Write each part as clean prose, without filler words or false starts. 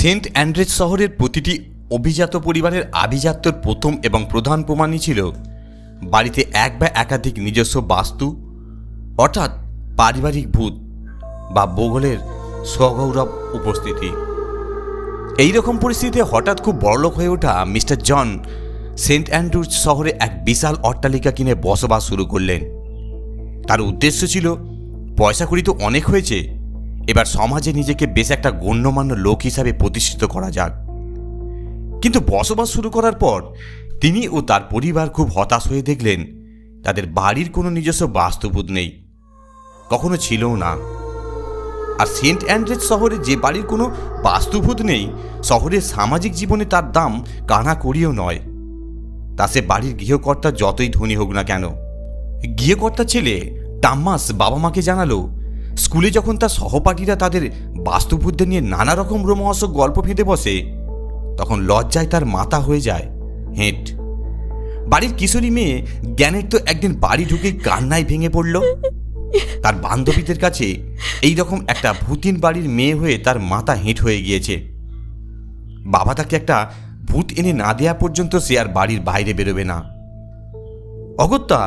Saint Andrés শহরের প্রতিটি অভিজাত পরিবারের আভিজাত্যর প্রথম এবং প্রধান প্রমাণই ছিল বাড়িতে এক বা একাধিক নিজস্ব বাস্তু, অর্থাৎ পারিবারিক ভূত বা বোগলের স্বগৌরব উপস্থিতি। এই রকম পরিস্থিতিতে হঠাৎ খুব বড়লোক হয়ে ওঠা মিস্টার জন সেন্ট অ্যান্ড্রুজ শহরে এক বিশাল অট্টালিকা কিনে বসবাস শুরু করলেন। তার উদ্দেশ্য ছিল পয়সা কড়ি তো অনেক হয়েছে, এবার সমাজে নিজেকে বেশ একটা গণ্যমান্য লোক হিসাবে প্রতিষ্ঠিত করা যাক। কিন্তু বসবাস শুরু করার পর তিনি ও তার পরিবার খুব হতাশ হয়ে দেখলেন তাদের বাড়ির কোনো নিজস্ব বাস্তুভূত নেই, কখনো ছিলও না। আর সেন্ট অ্যান্ড্রেজ শহরে যে বাড়ির কোনো বাস্তুভূত নেই, শহরের সামাজিক জীবনে তার দাম কানা করিও নয়, তা সে বাড়ির গৃহকর্তা যতই ধনী হোক না কেন। গৃহকর্তার ছেলে টাম্মাস বাবা মাকে জানালো, স্কুলে যখন তার সহপাঠীরা তাদের বাস্তুভূতদের নিয়ে নানা রকম রোমহর্ষক গল্প ফেঁদে বসে, তখন লজ্জায় তার মাথা হয়ে যায় হেঁট। বাড়ির কিশোরী মেয়ে জ্ঞানের তো একদিন বাড়ি ঢুকেই কান্নায় ভেঙে পড়ল। তার বান্ধবীদের কাছে এই রকম একটা ভূতিন বাড়ির মেয়ে হয়ে তার মাথা হেঁট হয়ে গিয়েছে। বাবা তাকে একটা ভূত এনে না দেয়া পর্যন্ত সে আর বাড়ির বাইরে বেরোবে না। অগত্যা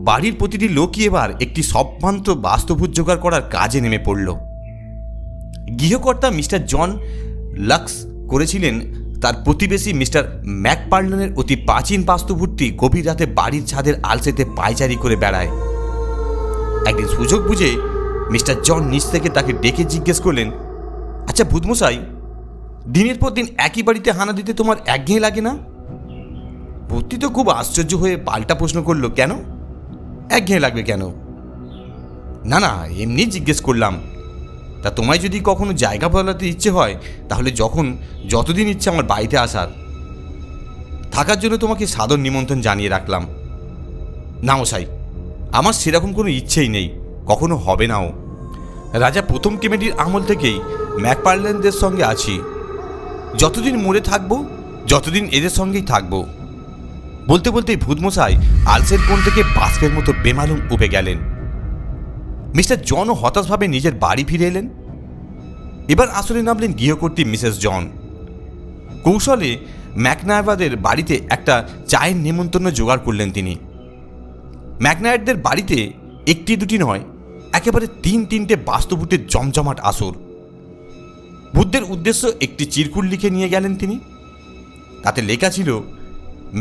বাড়ির প্রতিটি লোকই এবার একটি সম্ভ্রান্ত বাস্তুভূত জোগাড় করার কাজে নেমে পড়ল। গৃহকর্তা মিস্টার জন লাক্স করেছিলেন তার প্রতিবেশী মিস্টার ম্যাকপার্লনের অতি প্রাচীন বাস্তুভূতটি গভীর রাতে বাড়ির ছাদের আলসেতে পায়চারি করে বেড়ায়। একদিন সুযোগ বুঝে মিস্টার জন নিচ থেকে তাকে ডেকে জিজ্ঞেস করলেন, আচ্ছা ভূতমশাই, দিনের পর দিন একই বাড়িতে হানা দিতে তোমার একঘেয়ে লাগে না? ভূতটি তো খুব আশ্চর্য হয়ে পাল্টা প্রশ্ন করল, কেন একঘেয়ে লাগবে কেন? না না, এমনি জিজ্ঞেস করলাম। তা তোমায় যদি কখনো জায়গা বদলাতে ইচ্ছে হয়, তাহলে যতদিন ইচ্ছে আমার বাড়িতে আসার, থাকার জন্য তোমাকে সাদর নিমন্ত্রণ জানিয়ে রাখলাম। না মশাই, আমার সেরকম কোনো ইচ্ছেই নেই, কখনো হবে নাও। রাজা প্রথম কেমেডির আমল থেকেই ম্যাকপার্লেনদের সঙ্গে আছি, যতদিন মরে থাকবো, যতদিন এদের সঙ্গেই থাকবো। বলতে বলতেই ভূতমশাই আলসের কোণ থেকে বাষ্পের মতো বেমালুম উপে গেলেন। মিস্টার জনও হতাশভাবে নিজের বাড়ি ফিরে এলেন। এবার আসলে নামলেন গৃহকর্ত্রী মিসেস জন। কৌশলে ম্যাকনায়ারদের বাড়িতে একটা চায়ের নেমন্তন্ন জোগাড় করলেন তিনি। ম্যাকনায়ারদের বাড়িতে একটি দুটি নয়, একেবারে তিনটে বাস্তুভূতের জমজমাট আসর। বুদ্ধের উদ্দেশ্য একটি চিরকুট লিখে নিয়ে গেলেন তিনি। তাতে লেখা ছিল,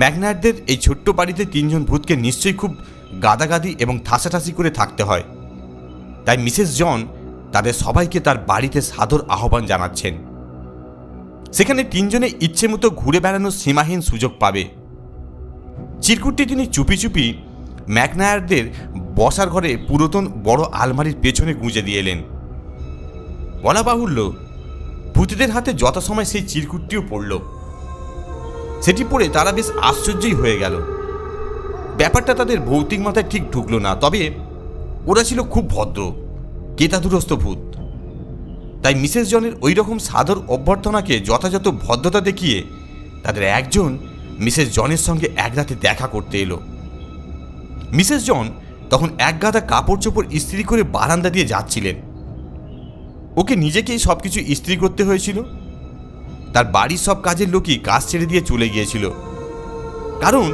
ম্যাকনায়ারদের এই ছোট্ট বাড়িতে তিনজন ভূতকে নিশ্চয়ই খুব গাদাগাদি এবং ঠাসাঠাসি করে থাকতে হয়, তাই মিসেস জন তাদের সবাইকে তার বাড়িতে সাদর আহ্বান জানাচ্ছেন। সেখানে তিনজনে ইচ্ছে মতো ঘুরে বেড়ানোর সীমাহীন সুযোগ পাবে। চিরকুটটি তিনি চুপি চুপি ম্যাকনায়ারদের বসার ঘরে পুরাতন বড় আলমারির পেছনে গুঁজে দিয়ে এলেন। বলা বাহুল্য, ভূতেদের হাতে যথাসময় সেই চিরকুটটিও পড়ল। সেটি পড়ে তারা বেশ আশ্চর্যই হয়ে গেল। ব্যাপারটা তাদের ভৌতিক মাথায় ঠিক ঢুকল না, তবে ওরা ছিল খুব ভদ্র, কেতাদুরস্ত ভূত। তাই মিসেস জনের ওই রকম সাদর অভ্যর্থনাকে যথাযথ ভদ্রতা দেখিয়ে তাদের একজন মিসেস জনের সঙ্গে এক রাতে দেখা করতে এলো। মিসেস জন তখন এক গাদা কাপড় চোপড় ইস্ত্রি করে বারান্দা দিয়ে যাচ্ছিলেন। ওকে নিজেকেই সব কিছু ইস্ত্রি করতে হয়েছিল। তার বাড়ির সব কাজের লোকই কাজ ছেড়ে দিয়ে চলে গিয়েছিল, কারণ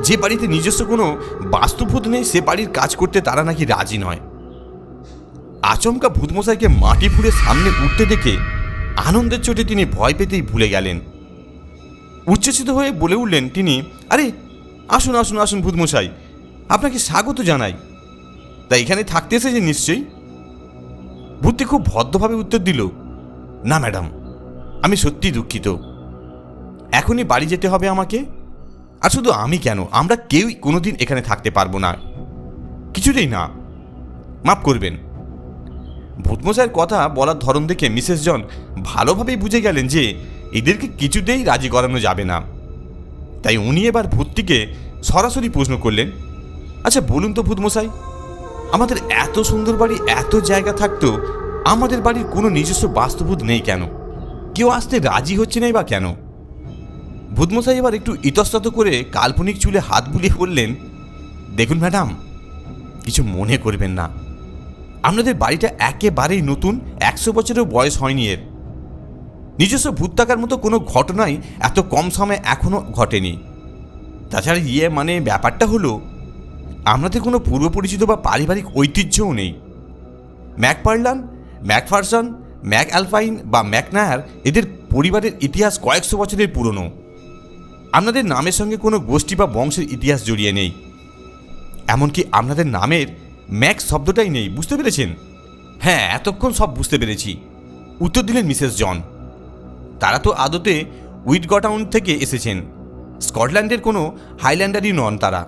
যে বাড়িতে নিজস্ব কোনো বাস্তুভূত নেই সে বাড়ির কাজ করতে তারা নাকি রাজি নয়। আচমকা ভূতমশাইকে মাটি ফুঁড়ে সামনে উঠতে দেখে আনন্দের চোটে তিনি ভয় পেতেই ভুলে গেলেন। উচ্ছ্বসিত হয়ে বলে উঠলেন তিনি, আরে আসুন আসুন আসুন ভূতমশাই, আপনাকে স্বাগত জানাই। তা এখানে থাকতে এসেছে নিশ্চয়ই? ভূতটি খুব ভদ্রভাবে উত্তর দিল, না ম্যাডাম, আমি সত্যি দুঃখিত, এখনই বাড়ি যেতে হবে আমাকে। আর শুধু আমি কেন, আমরা কেউই কোনোদিন এখানে থাকতে পারবো না, কিছুতেই না, মাফ করবেন। ভূতমশাইয়ের কথা বলার ধরন দেখে মিসেস জন ভালোভাবেই বুঝে গেলেন যে এদেরকে কিছুতেই রাজি করানো যাবে না। তাই উনি এবার ভূতটিকে সরাসরি প্রশ্ন করলেন, আচ্ছা বলুন তো ভূতমশাই, আমাদের এত সুন্দর বাড়ি, এত জায়গা থাকতেও আমাদের বাড়ির কোনো নিজস্ব বাস্তুভূত নেই কেন? কেউ আসতে রাজি হচ্ছে না বা কেন? ভূতমশাই এবার একটু ইতস্তত করে কাল্পনিক চুলে হাত বুলিয়ে বললেন, দেখুন ম্যাডাম, কিছু মনে করবেন না, আপনাদের বাড়িটা একেবারেই নতুন, 100 বছরেও বয়স হয়নি এর। নিজস্ব ভূত থাকার মতো কোনো ঘটনাই এত কম সময়ে এখনও ঘটেনি। তাছাড়া মানে ব্যাপারটা হলো আমাদের কোনো পূর্ব পরিচিত বা পারিবারিক ঐতিহ্যও নেই। ম্যাকপার্লান, ম্যাকফারসন, ম্যাক অ্যালপাইন বা ম্যাকনায়ার এদের পরিবারের ইতিহাস কয়েকশো বছরের পুরনো। আপনাদের নামের সঙ্গে কোনো গোষ্ঠী বা বংশের ইতিহাস জড়িয়ে নেই। এমনকি আপনাদের নামের ম্যাক শব্দটাই নেই। বুঝতে পেরেছেন? হ্যাঁ, এতক্ষণ সব বুঝতে পেরেছি, উত্তর দিলেন মিসেস জন। তারা তো আদতে উইটগটাউন থেকে এসেছেন, স্কটল্যান্ডের কোনো হাইল্যান্ডারই নন তারা।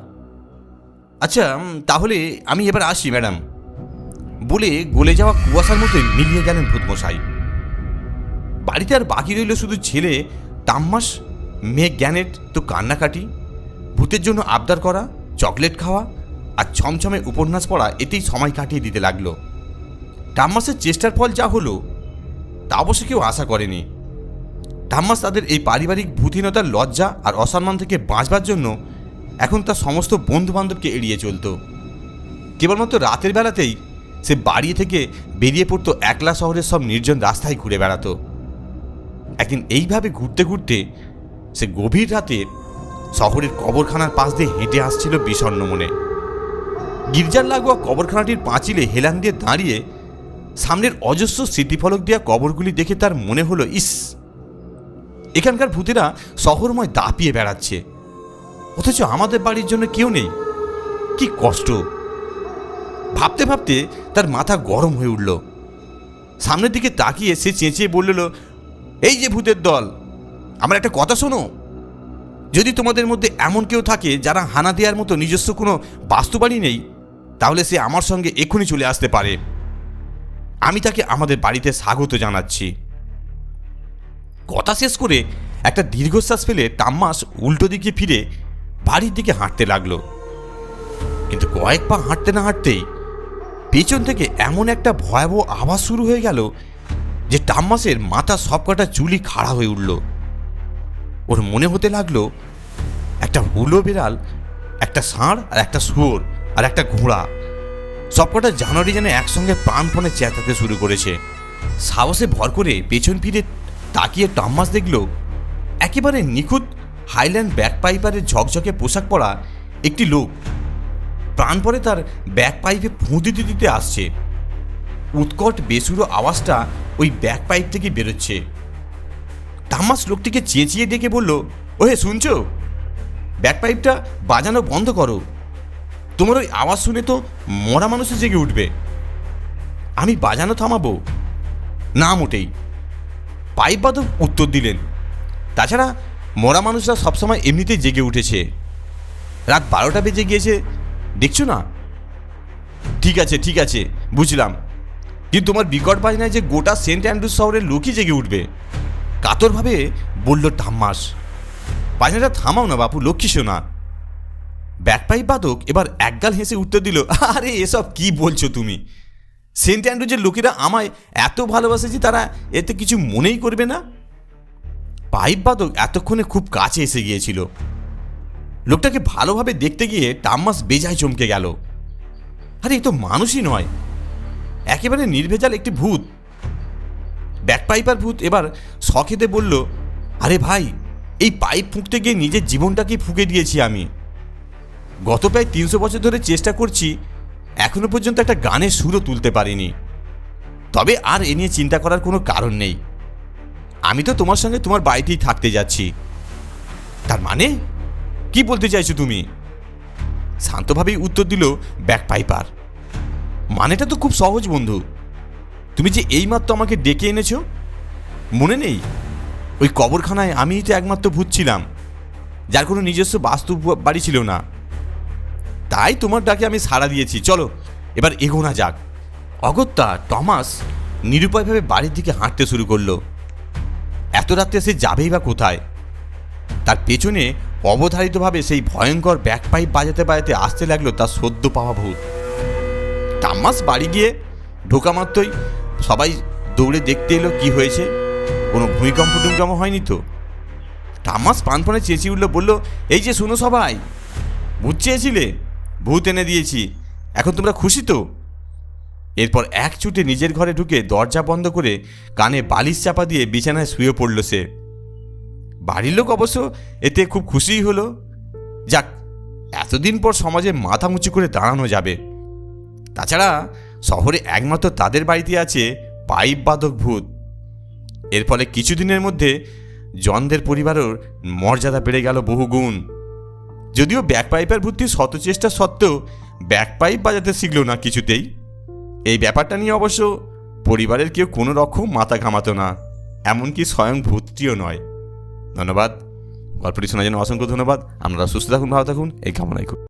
আচ্ছা, তাহলে আমি এবার আসি ম্যাডাম, বলে গলে যাওয়া কুয়াশার মতোই মিলিয়ে গেলেন ভূতমশাই। বাড়িতে আর বাকি রইল শুধু ছেলে তাম্মাস, মেয়ে গ্যানেট তো কান্নাকাটি, ভূতের জন্য আবদার করা, চকলেট খাওয়া আর ছমছমে উপন্যাস পড়া, এতেই সময় কাটিয়ে দিতে লাগলো। টাম্মাসের চেষ্টার ফল যা হলো তা অবশ্য কেউ আশা করেনি। টাম্মাস তাদের এই পারিবারিক ভূতিহীনতার লজ্জা আর অসম্মান থেকে বাঁচবার জন্য এখন তার সমস্ত বন্ধুবান্ধবকে এড়িয়ে চলত। কেবলমাত্র রাতের বেলাতেই সে বাড়ি থেকে বেরিয়ে পড়তো একলা শহরের সব নির্জন রাস্তায় ঘুরে বেড়াতো। একদিন এইভাবে ঘুরতে ঘুরতে সে গভীর রাতে শহরের কবরখানার পাশ দিয়ে হেঁটে আসছিল বিষণ্ণ মনে। গির্জার লাগোয়া কবরখানাটির পাঁচিলে হেলান দিয়ে দাঁড়িয়ে সামনের অজস্র স্মৃতিফলক দেওয়া কবরগুলি দেখে তার মনে হলো, ইস, এখানকার ভূতেরা শহরময় দাপিয়ে বেড়াচ্ছে, অথচ আমাদের বাড়ির জন্য কেউ নেই। কি কষ্ট! ভাবতে ভাবতে তার মাথা গরম হয়ে উঠল। সামনের দিকে তাকিয়ে সে চেঁচিয়ে বলল, এই যে ভূতের দল, আমার একটা কথা শোনো। যদি তোমাদের মধ্যে এমন কেউ থাকে যারা হানা দেওয়ার মতো নিজস্ব কোনো বাস্তুবাড়ি নেই, তাহলে সে আমার সঙ্গে এক্ষুনি চলে আসতে পারে। আমি তাকে আমাদের বাড়িতে স্বাগত জানাচ্ছি। কথা শেষ করে একটা দীর্ঘশ্বাস ফেলে টাম্মাস উল্টো দিকে ফিরে বাড়ির দিকে হাঁটতে লাগলো। কিন্তু কয়েক পা হাঁটতে না হাঁটতেই পেছন থেকে এমন একটা ভয়াবহ আওয়াজ শুরু হয়ে গেল যে টাম্মাসের মাথা সবকটা চুলই খাড়া হয়ে উঠল। ওর মনে হতে লাগলো একটা হুলো বিড়াল, একটা ষাঁড় আর একটা শুয়োর আর একটা ঘোড়া সবকটা জানোয়ারই যেন একসঙ্গে প্রাণপণে চেঁচাতে শুরু করেছে। সাহসে ভর করে পেছন ফিরে তাকিয়ে টাম্মাস দেখল একেবারে নিখুঁত হাইল্যান্ড ব্যাকপাইপারের ঝকঝকে পোশাক পরা একটি লোক প্রাণপণে তার ব্যাকপাইপে ফুঁ দিতে দিতে আসছে। উৎকট বেসুরো আওয়াজটা ওই ব্যাকপাইপ থেকে বেরোচ্ছে। টাম্মাস লোকটিকে চেঁচিয়ে ডেকে বলল, ওহে শুনছো? ব্যাকপাইপটা বাজানো বন্ধ করো। তোমার ওই আওয়াজ শুনে তো মরা মানুষে জেগে উঠবে। আমি বাজানো থামাবো না মোটেই, পাইপ বাদক উত্তর দিলেন। তাছাড়া মরা মানুষরা সবসময় এমনিতেই জেগে উঠেছে। রাত 12টা বেজে গিয়েছে, দেখছো না? ঠিক আছে ঠিক আছে, বুঝলাম, কিন্তু তোমার বিকট বাজনায় যে গোটা সেন্ট অ্যান্ড্রুজ শহরের লোকই জেগে উঠবে, কাতরভাবে বলল টাম্মাস। বাজনাটা থামাও না বাপু, লক্ষ্মী শোনা। ব্যাকপাইপ বাদক এবার একগাল হেসে উত্তর দিল, আরে এসব কি বলছো তুমি? সেন্ট অ্যান্ড্রুজের লোকেরা আমায় এত ভালোবাসে যে তারা এতে কিছু মনেই করবে না। পাইপ বাদক এতক্ষণে খুব কাছে এসে গিয়েছিল। লোকটাকে ভালোভাবে দেখতে গিয়ে টাম্মাস বেজায় চমকে গেল। আরে এ তো মানুষই নয়, একেবারে নির্ভেজাল একটি ভূত। ব্যাকপাইপার ভূত এবার শখেতে বলল, আরে ভাই, এই পাইপ ফুঁকতে গিয়ে নিজের জীবনটাকেই ফুঁকে দিয়েছি আমি। গত প্রায় 300 বছর ধরে চেষ্টা করছি, এখনো পর্যন্ত একটা গানের সুরও তুলতে পারিনি। তবে আর এ নিয়ে চিন্তা করার কোনো কারণ নেই। আমি তো তোমার সঙ্গে তোমার বাড়িতেই থাকতে যাচ্ছি। তার মানে কি বলতে চাইছো তুমি? শান্তভাবেই উত্তর দিল ব্যাকপাইপার। মানেটা তো খুব সহজ বন্ধু। তুমি যে এইমাত্র আমাকে ডেকে এনেছো, মনে নেই? ওই কবরখানায় আমিই তো একমাত্র ভূত ছিলাম যার কোনো নিজস্ব বাস্তু বাড়ি ছিল না। তাই তোমার ডাকে আমি সাড়া দিয়েছি। চলো এবার এগোনা যাক। অগত্যা টমাস নিরুপায়ভাবে বাড়ির দিকে হাঁটতে শুরু করলো। এত রাত্রে সে যাবেই বা কোথায়? তার পেছনে অবধারিতভাবে সেই ভয়ঙ্কর ব্যাকপাইপ বাজাতে বাজাতে আসতে লাগলো তার সদ্য পাওয়া ভূত। টমাস বাড়ি গিয়ে ঢোকা মাত্রই সবাই দৌড়ে দেখতে এলো কি হয়েছে। কোনো ভূমিকম্প টুমিকম্প হয়নি তো? টমাস প্রাণপণে চেঁচিয়ে উঠল, বলল, এই যে শুনো সবাই, ভূত চেয়েছিলে, ভূত এনে দিয়েছি, এখন তোমরা খুশি তো? এরপর এক ছুটে নিজের ঘরে ঢুকে দরজা বন্ধ করে কানে বালিশ চাপা দিয়ে বিছানায় শুয়ে পড়ল সে। বাড়ির লোক অবশ্য এতে খুব খুশিই হলো। যাক, এতদিন পর সমাজে মাথা উঁচু করে দাঁড়ানো যাবে। তাছাড়া শহরে একমাত্র তাদের বাড়িতে আছে পাইপ বাদক ভূত। এর ফলে কিছুদিনের মধ্যে জনদের পরিবারের মর্যাদা বেড়ে গেল বহুগুণ। যদিও ব্যাকপাইপের ভূতটি শত চেষ্টা সত্ত্বেও ব্যাকপাইপ বাজাতে শিখল না কিছুতেই। এই ব্যাপারটা নিয়ে অবশ্য পরিবারের কেউ কোনো রকম মাথা ঘামাতো না, এমনকি স্বয়ং ভূতটিও নয়। ধন্যবাদ। গল্পটি শোনার জন্য অসংখ্য ধন্যবাদ। আপনারা সুস্থ থাকুন, ভালো থাকুন, এই কামনাই করি।